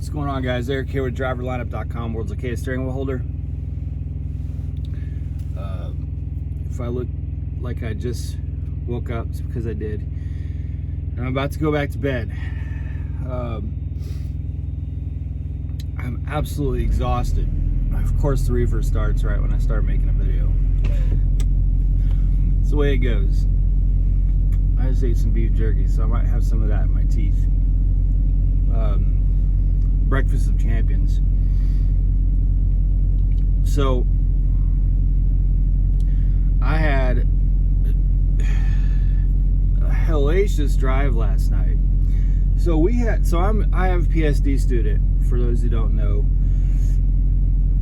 What's going on, guys? Eric here with driverlineup.com, world's okayest steering wheel holder. If I look like I just woke up, it's because I did. And I'm about to go back to bed. I'm absolutely exhausted. Of course, the reefer starts right when I start making a video. It's the way it goes. I just ate some beef jerky, so I might have some of that in my teeth. Breakfast of Champions. So I had a hellacious drive last night. So I have a PSD student, for those who don't know.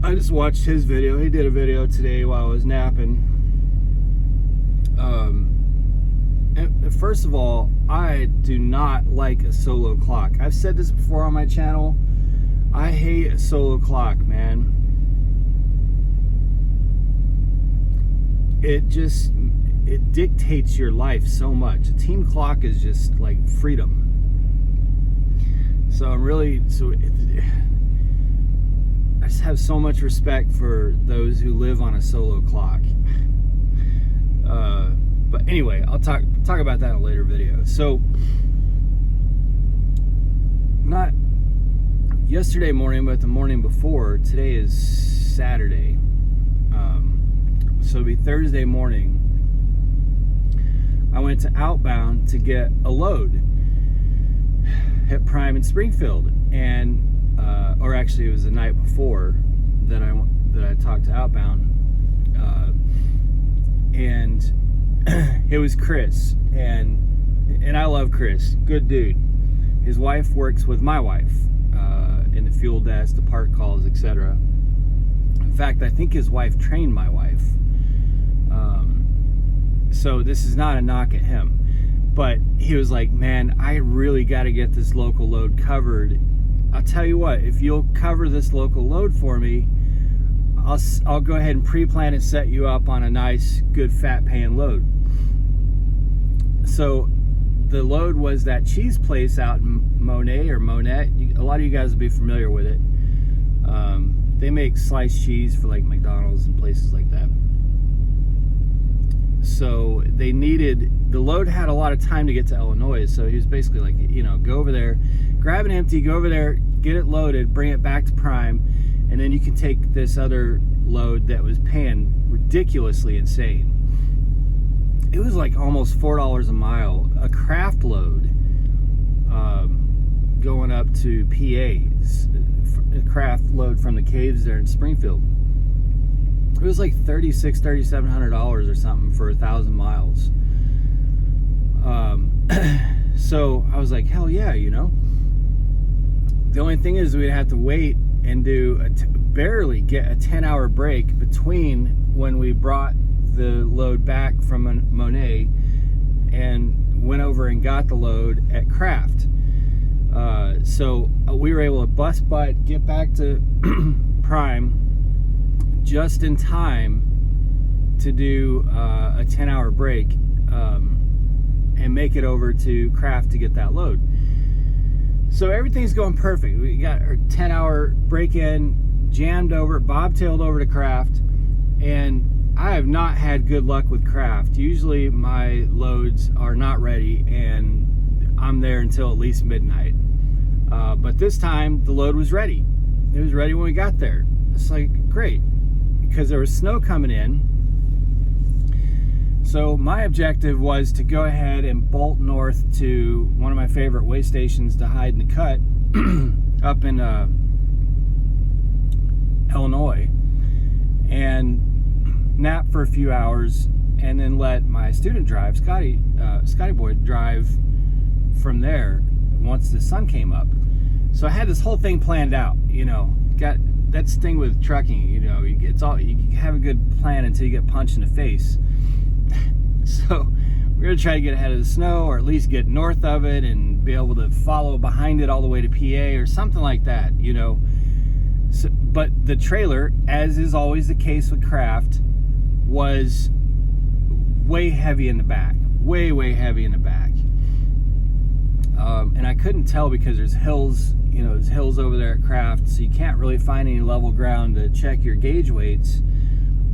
I just watched his video. He did a video today while I was napping. And first of all, I do not like a solo clock. I've said this before on my channel. I hate a solo clock, man. It dictates your life so much. A team clock is just like freedom. So I just have so much respect for those who live on a solo clock. But anyway, I'll talk about that in a later video. So, not yesterday morning, but the morning before. Today is Saturday. So it'll be Thursday morning. I went to Outbound to get a load at Prime in Springfield, and or actually it was the night before that I talked to Outbound, and it was Chris, and I love Chris, good dude. His wife works with my wife in the fuel desk, the part calls, etc. In fact, I think his wife trained my wife. So this is not a knock at him, but he was like, man, I really got to get this local load covered. I'll tell you what, if you'll cover this local load for me, I'll go ahead and pre-plan and set you up on a nice, good, fat-paying load. So the load was that cheese place out in Monette. A lot of you guys will be familiar with it. They make sliced cheese for like McDonald's and places like that. So the load had a lot of time to get to Illinois. So he was basically like, go over there, grab an empty, go over there, get it loaded, bring it back to Prime, and then you can take this other load that was paying ridiculously insane. It was like almost $4 a mile, a craft load, going up to PA's, a craft load from the caves there in Springfield. It was like $3,700 or something for 1,000 miles. So I was like, hell yeah, The only thing is we'd have to wait and barely get a 10-hour break between when we brought the load back from Monet and went over and got the load at Kraft. So we were able to bust butt, get back to Prime just in time to do a 10-hour break and make it over to Kraft to get that load. So everything's going perfect. We got our 10-hour break in, jammed over, bobtailed over to Kraft, and I have not had good luck with Kraft. Usually my loads are not ready and I'm there until at least midnight. But this time the load was ready. It was ready when we got there. It's like, great, because there was snow coming in. So my objective was to go ahead and bolt north to one of my favorite way stations to hide in the cut up in Illinois, and nap for a few hours, and then let my student drive, Scotty boy, drive from there once the sun came up. So I had this whole thing planned out. Got that's the thing with trucking. You have a good plan until you get punched in the face. So we're gonna try to get ahead of the snow, or at least get north of it and be able to follow behind it all the way to PA or something like that. So, but the trailer, as is always the case with Kraft, was way heavy in the back, way heavy in the back. And I couldn't tell because there's hills, there's hills over there at Craft, so you can't really find any level ground to check your gauge weights.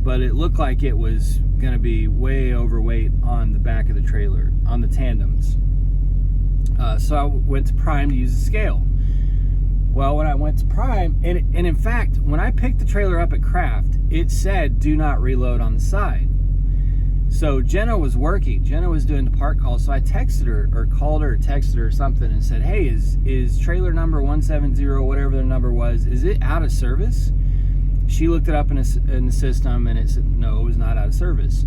But it looked like it was going to be way overweight on the back of the trailer, on the tandems. So I went to Prime to use the scale. Well, when I went to Prime, and in fact, when I picked the trailer up at Craft, it said do not reload on the side. So Jenna was working. Jenna was doing the part call. So I texted her, or called her, or texted her or something, and said, hey, is trailer number 170, whatever the number was, is it out of service? She looked it up in the system, and it said, no, it was not out of service.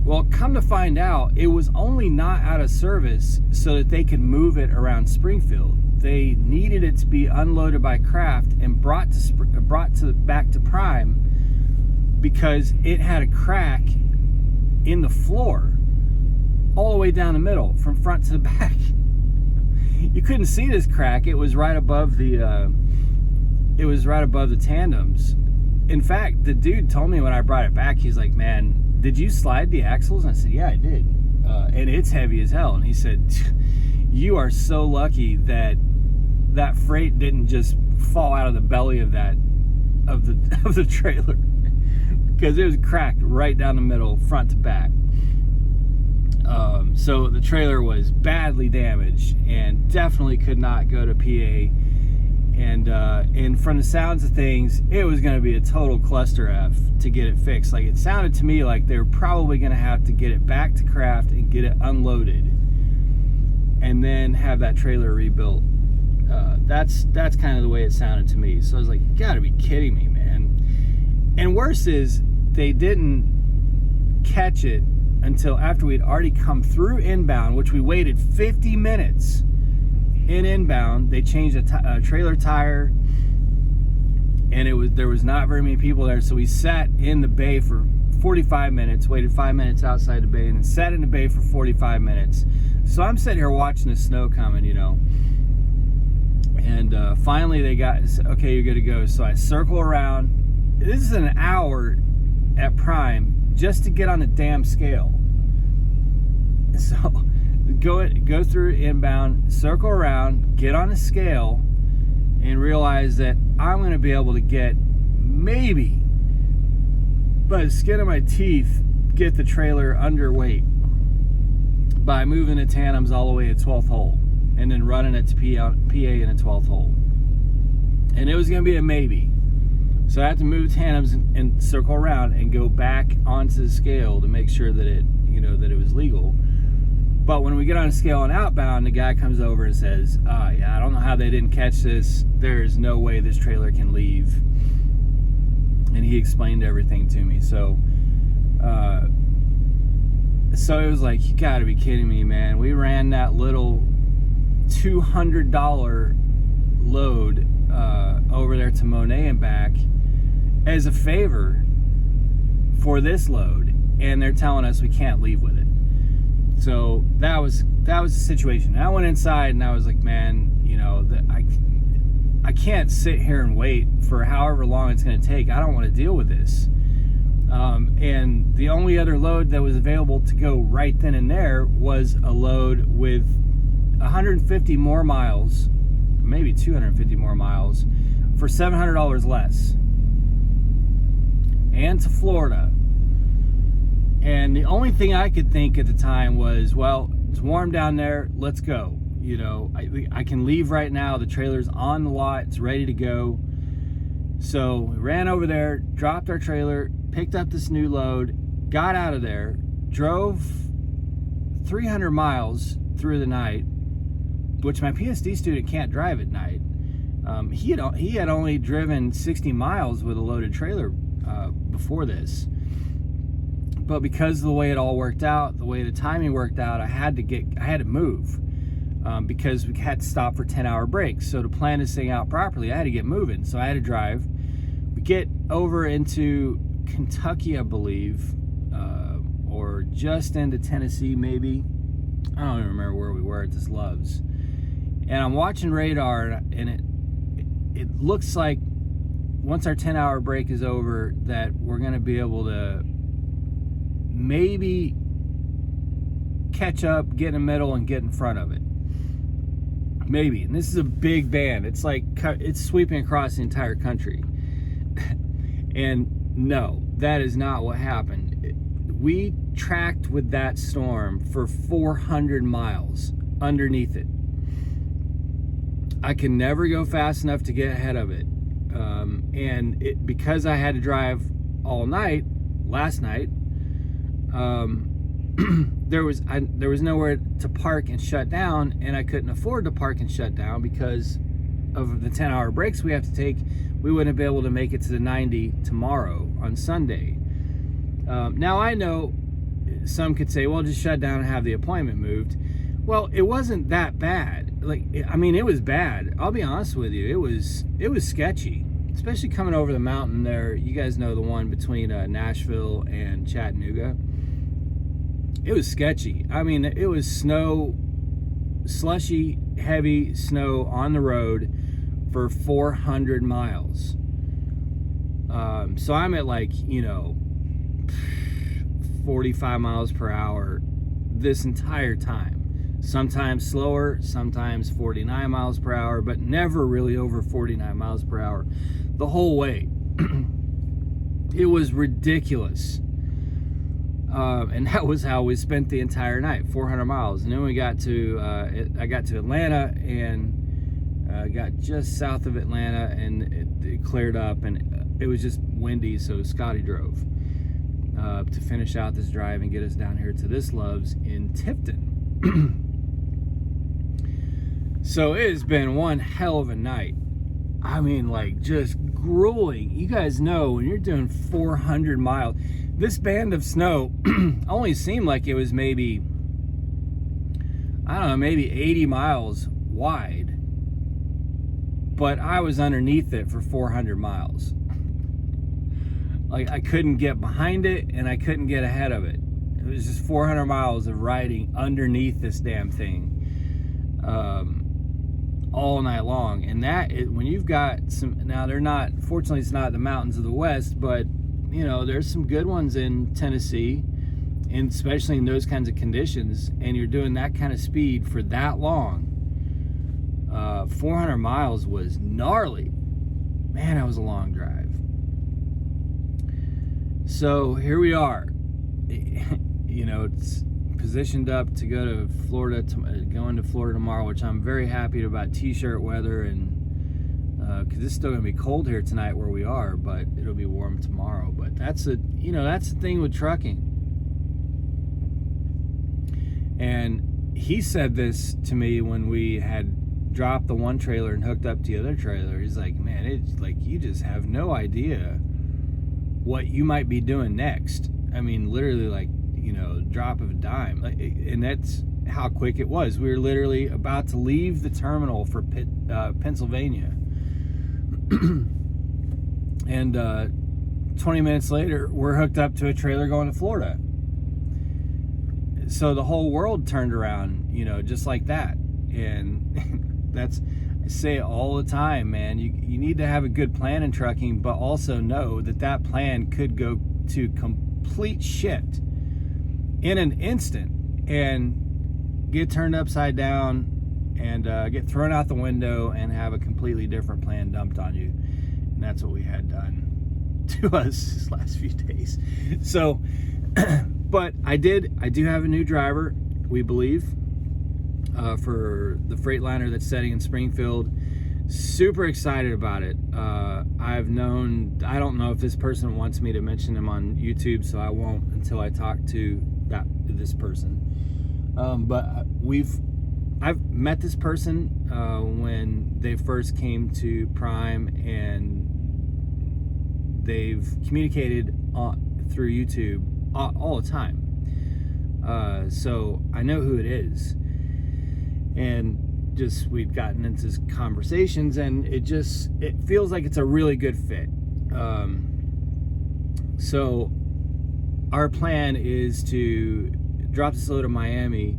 Well, come to find out, it was only not out of service so that they could move it around Springfield. They needed it to be unloaded by Craft and brought back to Prime because it had a crack in the floor all the way down the middle, from front to the back. You couldn't see this crack. It was right above the tandems. In fact, the dude told me when I brought it back, he's like, man, did you slide the axles? And I said, yeah, I did. And it's heavy as hell. And he said, you are so lucky that freight didn't just fall out of the belly of the trailer, because it was cracked right down the middle, front to back. So the trailer was badly damaged and definitely could not go to PA. And from the sounds of things, it was going to be a total cluster F to get it fixed. Like, it sounded to me like they were probably going to have to get it back to Craft and get it unloaded, and then have that trailer rebuilt. That's kind of the way it sounded to me. So I was like, you got to be kidding me, man. And worse is, they didn't catch it until after we'd already come through inbound, which we waited 50 minutes. In inbound, they changed a trailer tire, and there was not very many people there, so we sat in the bay for 45 minutes, waited 5 minutes outside the bay, and then sat in the bay for 45 minutes. So I'm sitting here watching the snow coming, and finally they got, okay, you're good to go. So I circle around. This is an hour at Prime just to get on the damn scale. So go through inbound, circle around, get on a scale, and realize that I'm going to be able to get, maybe by the skin of my teeth, get the trailer underweight by moving the tandems all the way to 12th hole and then running it to PA in a 12th hole. And it was going to be a maybe. So I had to move tandems and circle around and go back onto the scale to make sure that it was legal. But when we get on a scale and outbound, the guy comes over and says, yeah, I don't know how they didn't catch this. There's no way this trailer can leave. And he explained everything to me. So it was like, you gotta be kidding me, man. We ran that little $200 load over there to Monet and back as a favor for this load. And they're telling us we can't leave with it. So that was the situation. I went inside and I was like, man, I can't sit here and wait for however long it's going to take. I don't want to deal with this. And the only other load that was available to go right then and there was a load with 150 more miles, maybe 250 more miles, for $700 less, and to Florida. And the only thing I could think at the time was, well, it's warm down there, let's go. I can leave right now. The trailer's on the lot, it's ready to go. So we ran over there, dropped our trailer, picked up this new load, got out of there, drove 300 miles through the night, which my PSD student can't drive at night. He had only driven 60 miles with a loaded trailer before this. But because of the way it all worked out, the way the timing worked out, I had to move because we had to stop for 10-hour breaks. So to plan this thing out properly, I had to get moving. So I had to drive. We get over into Kentucky, I believe, or just into Tennessee, maybe. I don't even remember where we were at this Love's. And I'm watching radar, and it looks like once our 10-hour break is over that we're going to be able to maybe catch up, get in the middle, and get in front of it. maybe. And this is a big band. It's like it's sweeping across the entire country. And no, that is not what happened. We tracked with that storm for 400 miles underneath it. I can never go fast enough to get ahead of it. And because I had to drive all night last night, there was nowhere to park and shut down, and I couldn't afford to park and shut down because of the 10-hour breaks we have to take. We wouldn't be able to make it to the 90 tomorrow on Sunday. Now I know some could say, well, just shut down and have the appointment moved. Well, it wasn't that bad. Like, I mean, it was bad. I'll be honest with you. It was sketchy, especially coming over the mountain there. You guys know the one between Nashville and Chattanooga. It was sketchy. I mean, it was snow, slushy, heavy snow on the road for 400 miles. So I'm at 45 miles per hour this entire time. Sometimes slower, sometimes 49 miles per hour, but never really over 49 miles per hour the whole way. It was ridiculous. And that was how we spent the entire night, 400 miles. And then we got to, I got to Atlanta and got just south of Atlanta, and it cleared up, and it was just windy, so Scotty drove to finish out this drive and get us down here to this Love's in Tifton. So it has been one hell of a night. I mean, like, just grueling. You guys know when you're doing 400 miles, this band of snow only seemed like it was maybe, I don't know, maybe 80 miles wide. But I was underneath it for 400 miles. Like, I couldn't get behind it and I couldn't get ahead of it. It was just 400 miles of riding underneath this damn thing all night long. And that is, when you've got some, now they're not, fortunately it's not the mountains of the West, but you know, there's some good ones in Tennessee, and especially in those kinds of conditions, and you're doing that kind of speed for that long. 400 miles was gnarly. Man, that was a long drive. So here we are. You know, it's positioned up to go to Florida, going to Florida tomorrow, which I'm very happy about. T-shirt weather, and because it's still gonna be cold here tonight where we are, but it'll be warm tomorrow. But that's the thing with trucking. And he said this to me when we had dropped the one trailer and hooked up to the other trailer. He's like, man, it's like you just have no idea what you might be doing next. I mean, literally, like, you know, drop of a dime. And that's how quick it was. We were literally about to leave the terminal for Pennsylvania. And 20 minutes later, we're hooked up to a trailer going to Florida. So the whole world turned around, you know, just like that. And that's, I say it all the time, man. You need to have a good plan in trucking, but also know that that plan could go to complete shit in an instant and get turned upside down and get thrown out the window and have a completely different plan dumped on you. And that's what we had done to us these last few days. So, but I do have a new driver, we believe, for the Freightliner that's setting in Springfield. Super excited about it. I don't know if this person wants me to mention him on YouTube, so I won't until I talk to this person. But I've met this person when they first came to Prime, and they've communicated through YouTube all the time. So I know who it is, and just we've gotten into conversations, and it feels like it's a really good fit. So our plan is to drop this load to Miami,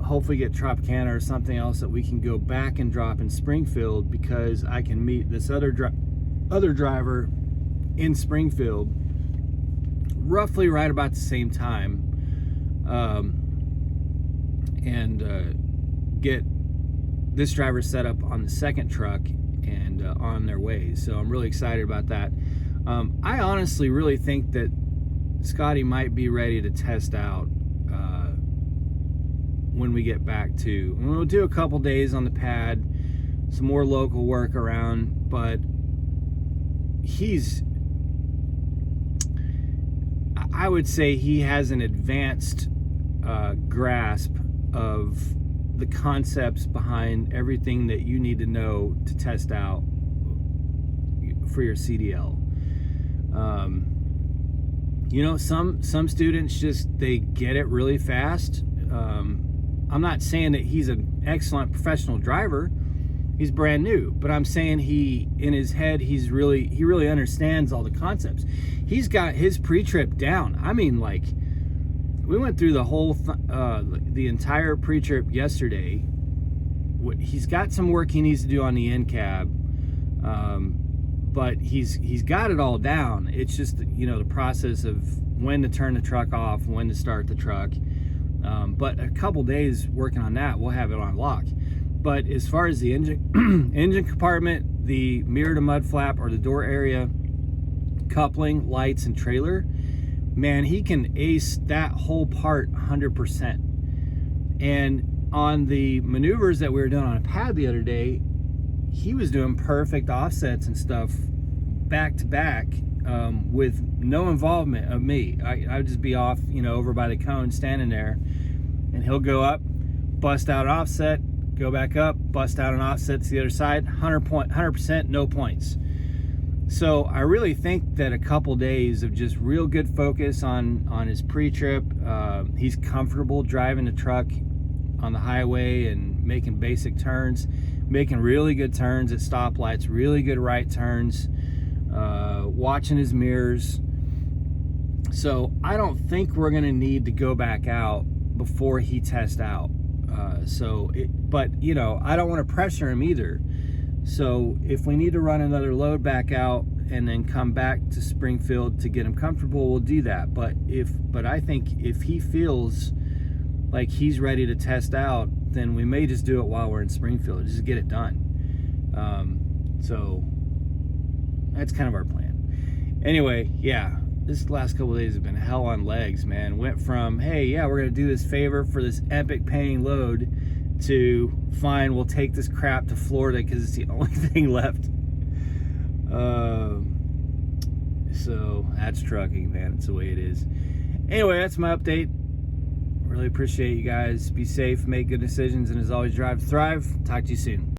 hopefully get Tropicana or something else that we can go back and drop in Springfield, because I can meet this other driver in Springfield roughly right about the same time, and get this driver set up on the second truck and on their way. So I'm really excited about that. I honestly really think that Scotty might be ready to test out when we get back to. And we'll do a couple days on the pad, some more local work around, but I would say he has an advanced grasp of the concepts behind everything that you need to know to test out for your CDL. You know, some students just, they get it really fast. I'm not saying that he's an excellent professional driver. He's brand new, but I'm saying in his head, he really understands all the concepts. He's got his pre-trip down. I mean, like, we went through the whole, the entire pre-trip yesterday. He's got some work he needs to do on the end cab, but he's got it all down. It's just, you know, the process of when to turn the truck off, when to start the truck. But a couple days working on that, we'll have it on lock. But as far as the engine engine compartment, the mirror to mud flap or the door area, coupling, lights, and trailer, man, he can ace that whole part 100%. And on the maneuvers that we were doing on a pad the other day, he was doing perfect offsets and stuff back to back with no involvement of me. I'd just be off, you know, over by the cone standing there, and he'll go up, bust out an offset, go back up, bust out an offset to the other side, 100%, no points. So I really think that a couple days of just real good focus on his pre-trip, he's comfortable driving the truck on the highway and making basic turns, making really good turns at stoplights, really good right turns, watching his mirrors. So I don't think we're gonna need to go back out before he tests out. But you know, I don't want to pressure him either. So if we need to run another load back out and then come back to Springfield to get him comfortable, we'll do that. But I think if he feels like he's ready to test out, then we may just do it while we're in Springfield, just get it done. So that's kind of our plan. Anyway, yeah, this last couple of days have been hell on legs, man. Went from, hey, yeah, we're gonna do this favor for this epic paying load, to fine, we'll take this crap to Florida because it's the only thing left. So that's trucking, man. It's the way it is. Anyway, that's my update. Really appreciate you guys. Be safe, make good decisions, and as always, drive to thrive. Talk to you soon.